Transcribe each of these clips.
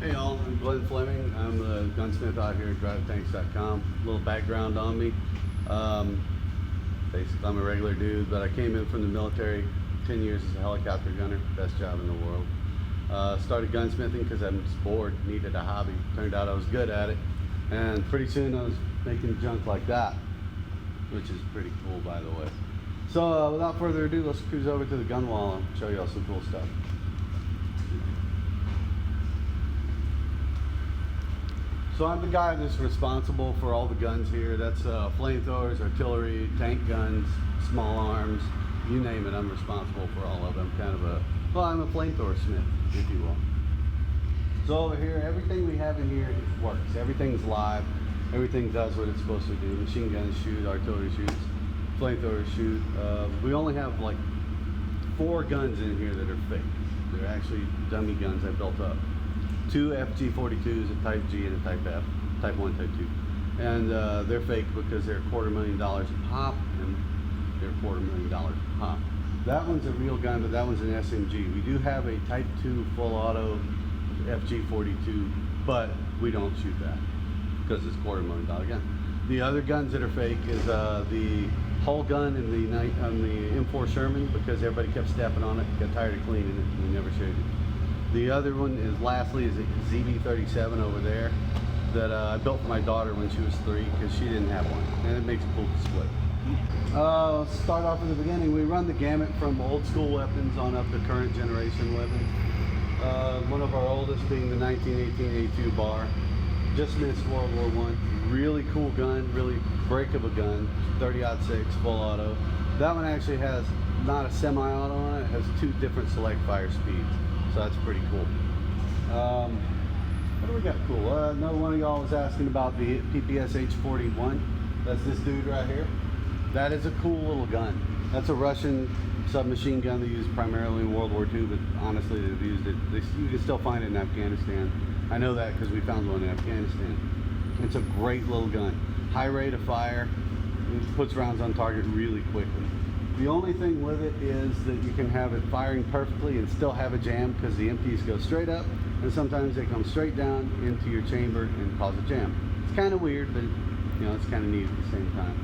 Hey all, I'm Glenn Fleming. I'm the gunsmith out here at drivetanks.com. A little background on me. Basically, I'm a regular dude, but I came in from the military, 10 years as a helicopter gunner, best job in the world. Started gunsmithing because I'm just bored, needed a hobby. Turned out I was good at it, and pretty soon I was making junk like that, which is pretty cool, by the way. So without further ado, let's cruise over to the gun wall and show you all some cool stuff. So I'm the guy that's responsible for all the guns here. That's flamethrowers, artillery, tank guns, small arms, you name it, I'm responsible for all of them. I'm a flamethrower smith, if you will. So over here, everything we have in here works. Everything's live. Everything does what it's supposed to do. Machine guns shoot, artillery shoots, flamethrowers shoot. We only have like 4 guns in here that are fake. They're actually dummy guns I built up. 2 FG42s, a Type G and a Type F, Type 1, Type 2. And they're fake because they're $250,000 a pop, and they're $250,000 a pop. That one's a real gun, but that one's an SMG. We do have a Type 2 full auto FG42, but we don't shoot that because it's $250,000 gun. The other guns that are fake is the hull gun and the M4 Sherman, because everybody kept stepping on it, got tired of cleaning it, and we never showed it. The other one is, lastly, is a ZB37 over there that I built for my daughter when she was 3 because she didn't have one, and it makes it cool to split. Let's start off at the beginning. We run the gamut from old school weapons on up to current generation weapons. One of our oldest being the 1918 A2 bar. Just missed World War I. Really cool gun, really break of a gun. 30-06 full auto. That one actually has not a semi-auto on it. It has 2 different select fire speeds. So that's pretty cool. What do we got cool? Another one of y'all was asking about the PPS H41. That's this dude right here. That is a cool little gun. That's a Russian submachine gun they used primarily in World War II, but honestly they've used it. You can still find it in Afghanistan. I know that because we found one in Afghanistan. It's a great little gun. High rate of fire. It puts rounds on target really quickly. The only thing with it is that you can have it firing perfectly and still have a jam because the empties go straight up, and sometimes they come straight down into your chamber and cause a jam. It's kind of weird, but you know, it's kind of neat at the same time.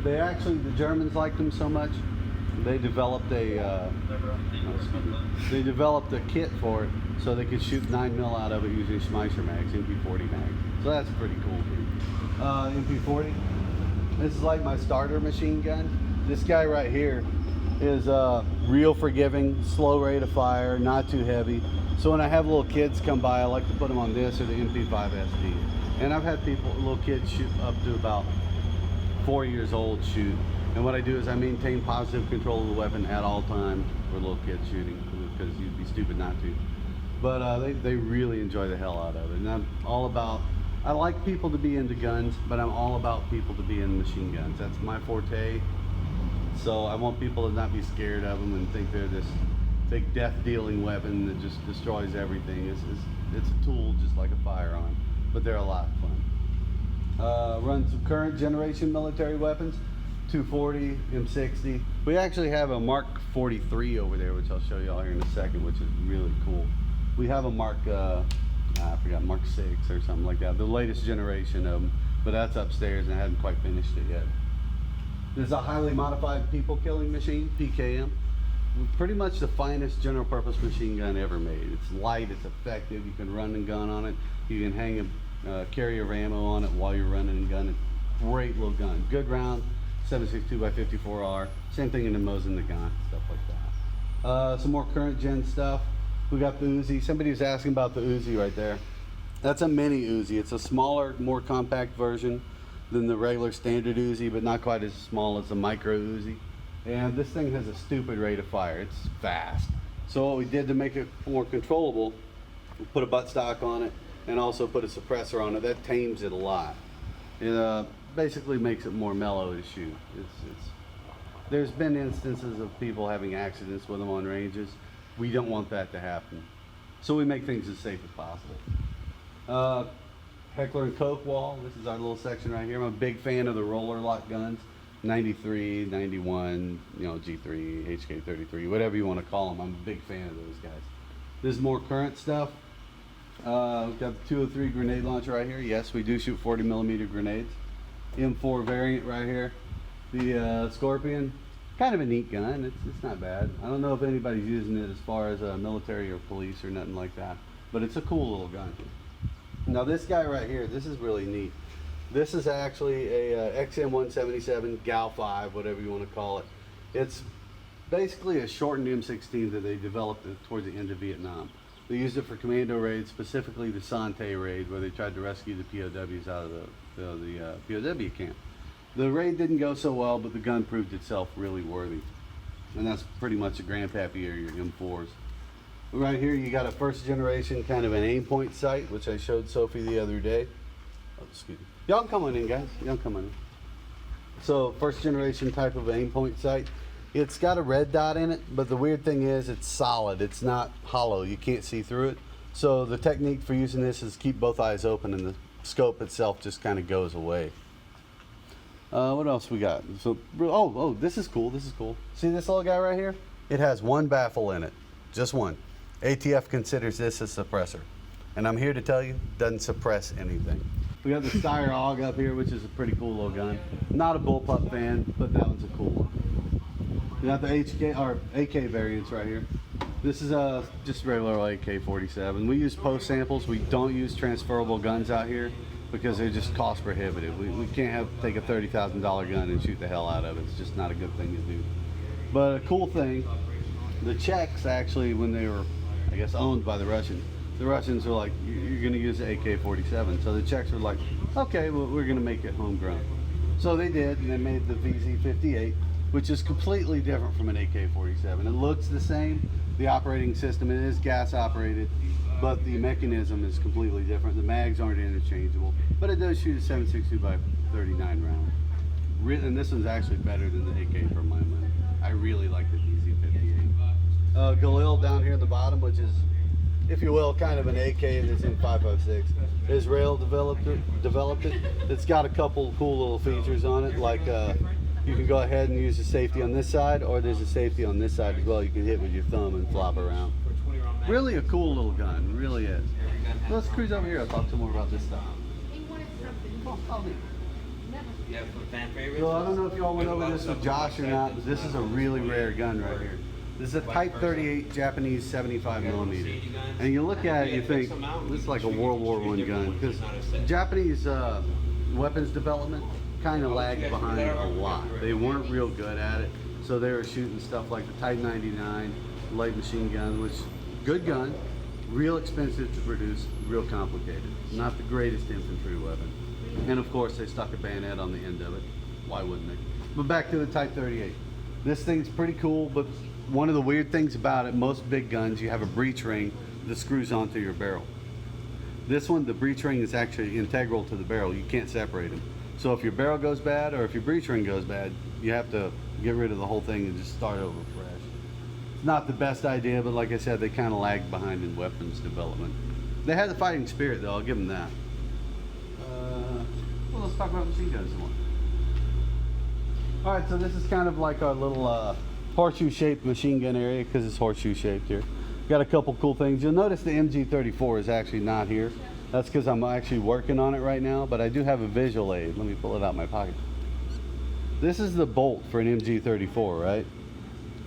The Germans liked them so much, they developed a kit for it so they could shoot 9mm out of it using Schmeisser mags, MP40 mags. So that's pretty cool. MP40. This is like my starter machine gun. This guy right here is real forgiving, slow rate of fire, not too heavy. So when I have little kids come by, I like to put them on this or the MP5 SD. And I've had little kids shoot up to about 4 years old shoot. And what I do is I maintain positive control of the weapon at all times for little kids shooting, because you'd be stupid not to. But they really enjoy the hell out of it. And I like people to be into guns, but I'm all about people to be in machine guns. That's my forte. So I want people to not be scared of them and think they're this big death-dealing weapon that just destroys everything. It's a tool just like a firearm, but they're a lot of fun. Run some current generation military weapons, 240, M60. We actually have a Mark 43 over there, which I'll show you all here in a second, which is really cool. We have a Mark, I forgot, Mark 6 or something like that, the latest generation of them, but that's upstairs and I haven't quite finished it yet. This is a highly modified people killing machine, PKM. Pretty much the finest general purpose machine gun ever made. It's light, it's effective, you can run and gun on it, you can hang a carrier of ammo on it while you're running and gunning. Great little gun. Good round, 7.62x54R. Same thing in the Mosin Nagant, stuff like that. Some more current gen stuff. We got the Uzi. Somebody was asking about the Uzi right there. That's a mini Uzi. It's a smaller, more compact version than the regular standard Uzi, but not quite as small as the micro Uzi. And this thing has a stupid rate of fire. It's fast. So what we did to make it more controllable, we put a buttstock on it and also put a suppressor on it. That tames it a lot. It basically makes it more mellow to shoot. There's been instances of people having accidents with them on ranges. We don't want that to happen. So we make things as safe as possible. Heckler and Koch wall. This is our little section right here. I'm a big fan of the roller lock guns. 93, 91, G3, HK33, whatever you want to call them. I'm a big fan of those guys. This is more current stuff. We've got the 203 grenade launcher right here. Yes, we do shoot 40mm grenades. M4 variant right here. The Scorpion, kind of a neat gun. It's not bad. I don't know if anybody's using it as far as military or police or nothing like that, but it's a cool little gun. Now this guy right here, this is really neat. This is actually a Xm177 Gal5, whatever you want to call it. It's basically a shortened M16 that they developed towards the end of Vietnam. They used it for commando raids, specifically the Sante raid, where they tried to rescue the POWs out of the POW camp. The raid didn't go so well, but the gun proved itself really worthy. And that's pretty much a grandpappy or your M4s. Right here you got a first generation kind of an aim point sight, which I showed Sophie the other day. Oh, excuse me. Y'all come on in, guys. Y'all come on in. So first generation type of aim point sight. It's got a red dot in it, but the weird thing is it's solid. It's not hollow. You can't see through it. So the technique for using this is keep both eyes open and the scope itself just kind of goes away. What else we got? So, oh, this is cool. This is cool. See this little guy right here? It has one baffle in it, just one. ATF considers this a suppressor, and I'm here to tell you, doesn't suppress anything. We got the Steyr AUG up here, which is a pretty cool little gun. Not a bullpup fan, but that one's a cool one. We got the AK variants right here. This is just regular AK-47. We use post samples. We don't use transferable guns out here because they're just cost prohibitive. We can't take a $30,000 gun and shoot the hell out of it. It's just not a good thing to do. But a cool thing, the Czechs actually, when they were, I guess, owned by the Russians were like, you're going to use the AK-47. So the Czechs were like, okay, well, we're going to make it homegrown. So they did, and they made the VZ58, which is completely different from an AK-47. It looks the same. The operating system, it is gas operated, but the mechanism is completely different. The mags aren't interchangeable, but it does shoot a 7.62 by 39 round. And this one's actually better than the AK for my money. I really like the VZ58. Galil down here at the bottom, which is, if you will, kind of an AK that's in 5.56. Israel developed it. It's got a couple cool little features on it, like you can go ahead and use the safety on this side, or there's a safety on this side as well. You can hit with your thumb and flop around. Really a cool little gun, really is. Let's cruise over here. I'll talk to more about this stuff. So I don't know if y'all went over this with Josh or not, but this is a really rare gun right here. This is a Type 38 Japanese 75mm. And you look at it, you think, this is like a World War I gun, because Japanese weapons development kind of lagged behind a lot. They weren't real good at it, so they were shooting stuff like the Type 99 light machine gun, which, good gun, real expensive to produce, real complicated. Not the greatest infantry weapon. And of course, they stuck a bayonet on the end of it. Why wouldn't they? But back to the Type 38. This thing's pretty cool, but one of the weird things about it, most big guns, you have a breech ring that screws onto your barrel. This one, the breech ring is actually integral to the barrel. You can't separate them. So if your barrel goes bad or if your breech ring goes bad, you have to get rid of the whole thing and just start over fresh. It's not the best idea, but like I said, they kind of lagged behind in weapons development. They had the fighting spirit though, I'll give them that. Well, let's talk about machine guns some more. Alright, so this is kind of like our little horseshoe shaped machine gun area because it's horseshoe shaped here. Got a couple cool things. You'll notice the MG34 is actually not here. That's because I'm actually working on it right now, but I do have a visual aid. Let me pull it out of my pocket. This is the bolt for an MG34, right?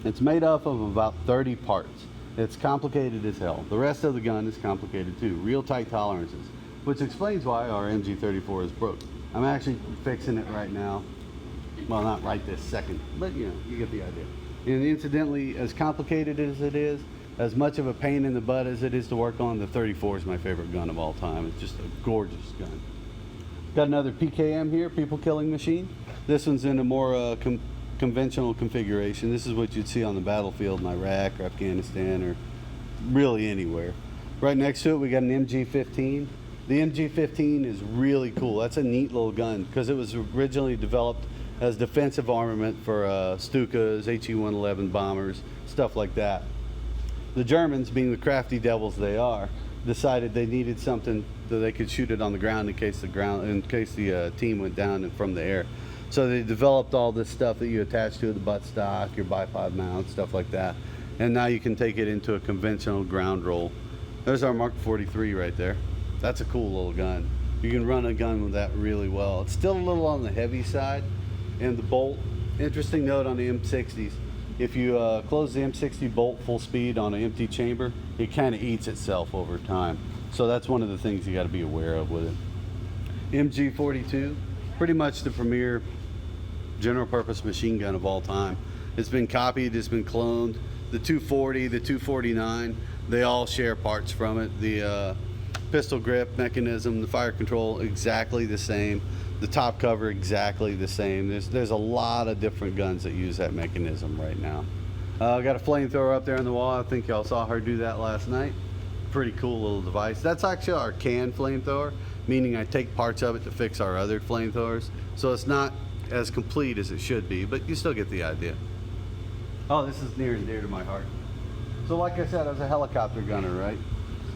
It's made up of about 30 parts. It's complicated as hell. The rest of the gun is complicated too. Real tight tolerances, which explains why our MG34 is broke. I'm actually fixing it right now. Well, not right this second, but you know, you get the idea. And incidentally, as complicated as it is, as much of a pain in the butt as it is to work on, the 34 is my favorite gun of all time. It's just a gorgeous gun. Got another PKM here, people killing machine. This one's in a more conventional configuration. This is what you'd see on the battlefield in Iraq or Afghanistan or really anywhere. Right next to it, we got an MG15. The MG15 is really cool. That's a neat little gun because it was originally developed as defensive armament for Stukas, Xm177 bombers, stuff like that. The Germans, being the crafty devils they are, decided they needed something that they could shoot it on the ground in case the team went down from the air. So they developed all this stuff that you attach to the buttstock, your bipod mount, stuff like that. And now you can take it into a conventional ground roll There's our Mark 43 right there. That's a cool little gun. You can run a gun with that really well. It's still a little on the heavy side. And the bolt, interesting note on the M60s, if you close the M60 bolt full speed on an empty chamber, it kind of eats itself over time. So that's one of the things you got to be aware of with it. MG42, pretty much the premier general purpose machine gun of all time. It's been copied, it's been cloned. The 240, the 249, they all share parts from it. The pistol grip mechanism, the fire control, exactly the same. The top cover, exactly the same. There's a lot of different guns that use that mechanism right now. I got a flamethrower up there on the wall. I think y'all saw her do that last night. Pretty cool little device. That's actually our canned flamethrower, meaning I take parts of it to fix our other flamethrowers. So it's not as complete as it should be, but you still get the idea. Oh, this is near and dear to my heart. So like I said, I was a helicopter gunner, right?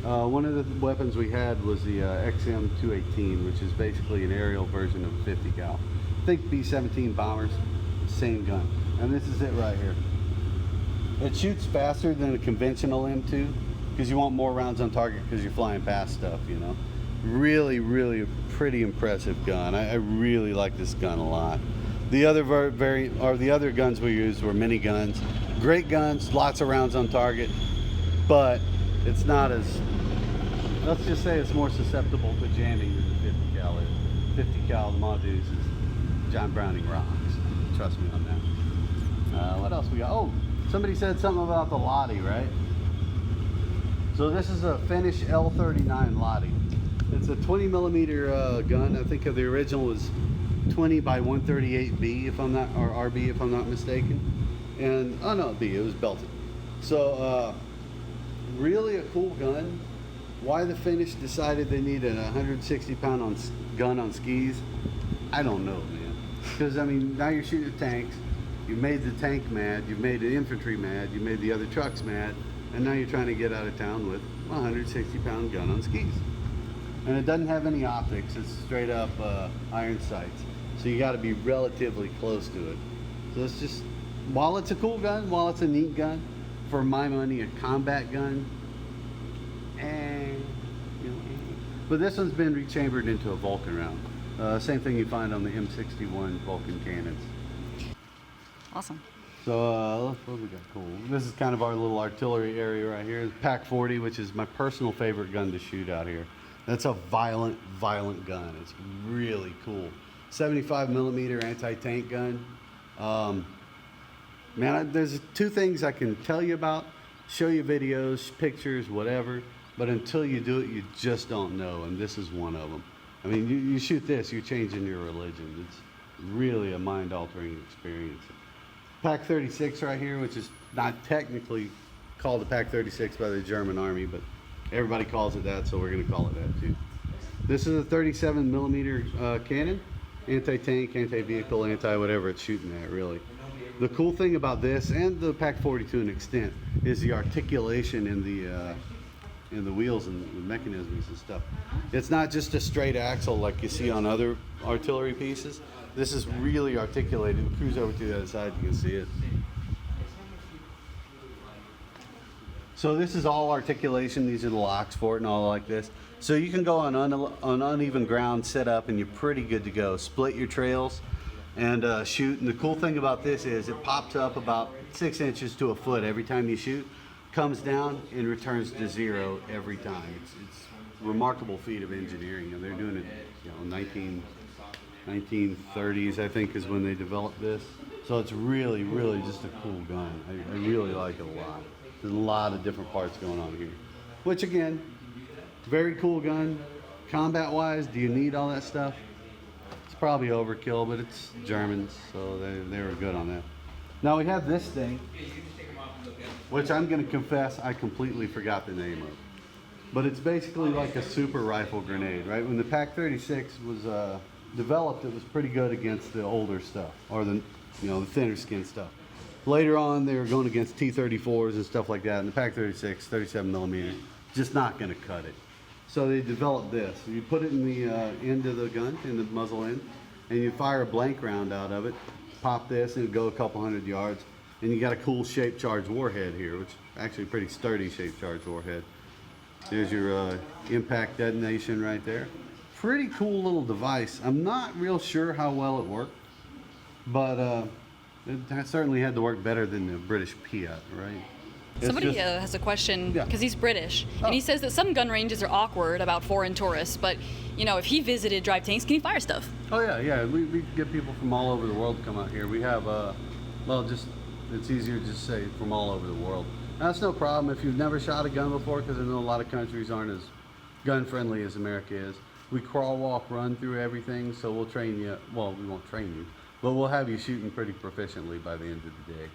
One of the weapons we had was the Xm177, which is basically an aerial version of a 50 cal. Think B-17 bombers, same gun. And this is it right here. It shoots faster than a conventional M2 because you want more rounds on target because you're flying past stuff, you know. Really, really a pretty impressive gun. I really like this gun a lot. The other the other guns we used were mini guns. Great guns, lots of rounds on target, but it's not as, let's just say it's more susceptible to jamming than the 50 cal is. 50 cal, the Ma Deuce is John Browning rocks. Trust me on that. What else we got? Oh, somebody said something about the Lottie, right? So this is a Finnish L39 Lottie. It's a 20 millimeter gun. I think the original was 20 by 138B if I'm not, or RB if I'm not mistaken. And, oh no, B, it was belted. So, really a cool gun. Why the Finnish decided they needed a 160 pound gun on skis, I don't know, man. Because, I mean, now you're shooting at tanks. You made the tank mad, you made the infantry mad, you made the other trucks mad, and now you're trying to get out of town with a 160 pound gun on skis. And it doesn't have any optics, it's straight up iron sights. So you got to be relatively close to it. So it's just, while it's a cool gun, while it's a neat gun, for my money, a combat gun, but this one's been rechambered into a Vulcan round. Same thing you find on the M61 Vulcan cannons. Awesome. So what we got? Cool. This is kind of our little artillery area right here. Pack 40, which is my personal favorite gun to shoot out here. That's a violent gun. It's really cool. 75 millimeter anti-tank gun. Man, there's two things I can tell you about, show you videos, pictures, whatever, but until you do it, you just don't know, and this is one of them. I mean, you shoot this, you're changing your religion. It's really a mind-altering experience. Pack 36 right here, which is not technically called a Pack 36 by the German army, but everybody calls it that, so we're going to call it that too. This is a 37 millimeter cannon, anti-tank, anti-vehicle, anti-whatever it's shooting at, really. The cool thing about this, and the Pack 40 to an extent, is the articulation in the wheels and the mechanisms and stuff. It's not just a straight axle like you see on other artillery pieces. This is really articulated. We'll cruise over to the other side, you can see it. So this is all articulation. These are the locks for it and all like this. So you can go on uneven ground, set up, and you're pretty good to go. Split your trails and shoot. And the cool thing about this is it pops up about 6 inches to a foot every time you shoot, comes down and returns to zero every time. It's a remarkable feat of engineering, and they're doing it, you know, 1930s I think is when they developed this. So it's really, really just a cool gun. I really like it a lot. There's a lot of different parts going on here, which again, very cool gun. Combat wise, do you need all that stuff? It's probably overkill, but it's Germans, so they were good on that. Now we have this thing, which I'm going to confess I completely forgot the name of. But it's basically like a super rifle grenade, right? When the Pack 36 was developed, it was pretty good against the older stuff, or the thinner skin stuff. Later on, they were going against T-34s and stuff like that, and the Pack 36, 37 millimeter, just not going to cut it. So they developed this. You put it in the end of the gun, in the muzzle end, and you fire a blank round out of it, pop this, and it'll go a couple 100 yards, and you got a cool shaped charge warhead here, which is actually a pretty sturdy shaped charge warhead. There's your impact detonation right there. Pretty cool little device. I'm not real sure how well it worked, but it certainly had to work better than the British Piat, right? It's Somebody just- has a question Yeah. because he's British, Oh. and he says that some gun ranges are awkward about foreign tourists, but you know, if he visited drive tanks, can he fire stuff? Oh yeah. We get people from all over the world to come out here. We have, it's easier to just say from all over the world. That's no problem if you've never shot a gun before, because I know a lot of countries aren't as gun friendly as America is. We crawl, walk, run through everything, so we'll train you. Well, we won't train you, but we'll have you shooting pretty proficiently by the end of the day.